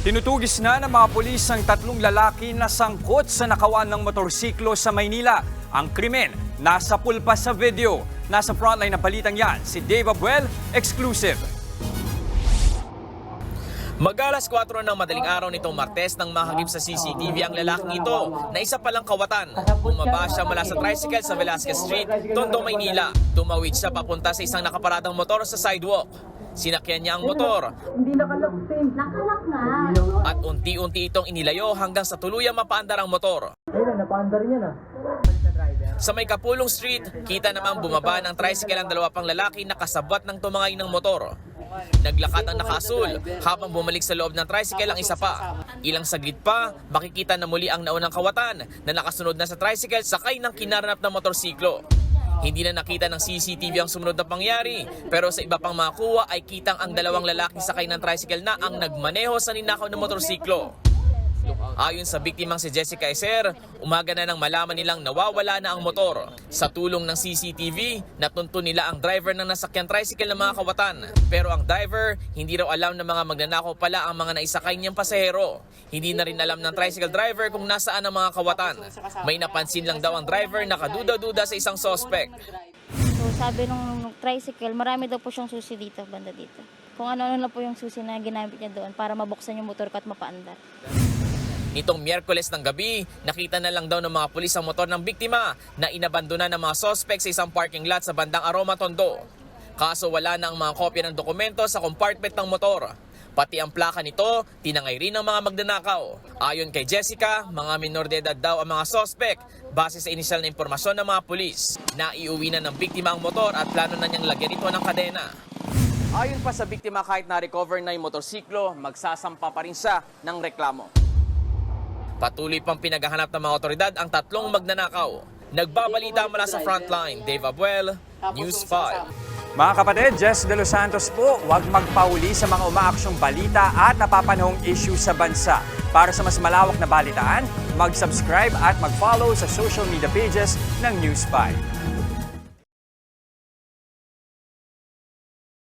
Tinutugis na ng mga pulis ang tatlong lalaki na sangkot sa nakawan ng motorsiklo sa Maynila. Ang krimen, nasa pulpa sa video. Nasa frontline ng balitang yan, si Dave Abuel, exclusive. Mag-alas 4 ng madaling araw nitong Martes nang mahagip sa CCTV ang lalaking ito na isa palang kawatan. Bumaba siya mula sa tricycle sa Velasquez Street, Tondo, Maynila. Tumawid siya papunta sa isang nakaparadang motor sa sidewalk. Sinakyan niya ang motor. Hindi nakalak, Nakalak na. At unti-unti itong inilayo hanggang sa tuluyang mapaandar ang motor. Ayun, napaandar niya na. Sa may Kapulong Street, kita namang bumaba ng tricycle ang dalawa pang lalaki na kasabat ng tumangay ng motor. Naglakad ang nakasul habang bumalik sa loob ng tricycle ang isa pa. Ilang saglit pa, makikita na muli ang naunang kawatan na nakasunod na sa tricycle sakay ng kinarnap na motorsiklo. Hindi na nakita ng CCTV ang sumunod na pangyari, pero sa iba pang makuha ay kitang ang dalawang lalaking sakay ng tricycle na ang nagmaneho sa ninakaw ng motorsiklo. Ayon sa biktimang si Jessica Eser, umaga na nang malaman nilang nawawala na ang motor. Sa tulong ng CCTV, natuntun nila ang driver ng nasakyan tricycle ng mga kawatan. Pero ang driver, hindi raw alam ng mga magnanakaw pala ang mga naisakay niyang pasahero. Hindi na rin alam ng tricycle driver kung nasaan ang mga kawatan. May napansin lang daw ang driver na kaduda-duda sa isang suspect. So sabi nung tricycle, marami daw po siyang susi dito, banda dito. Kung ano-ano na po yung susi na ginamit niya doon para mabuksan yung motor ko at mapaandar. Nitong Miyerkules ng gabi, nakita na lang daw ng mga pulis ang motor ng biktima na inabandona ng mga suspect sa isang parking lot sa bandang Aroma, Tondo. Kaso wala na ang mga kopya ng dokumento sa compartment ng motor. Pati ang plaka nito, tinangay rin ng mga magnanakaw. Ayon kay Jessica, mga minor de edad daw ang mga suspect base sa inisyal na impormasyon ng mga pulis. Naiuwi na ng biktima ang motor at plano na niyang lagyan ito ng kadena. Ayon pa sa biktima, kahit na-recover na yung motorsiklo, magsasampa pa rin siya ng reklamo. Patuloy pang pinaghahanap ng mga otoridad ang tatlong magnanakaw. Nagbabalita mula sa frontline, Dave Abuel, News 5. Mga kapatid, Jess De Los Santos po, huwag magpahuli sa mga umaaksyong balita at napapanahong issue sa bansa. Para sa mas malawak na balitaan, mag-subscribe at mag-follow sa social media pages ng News 5.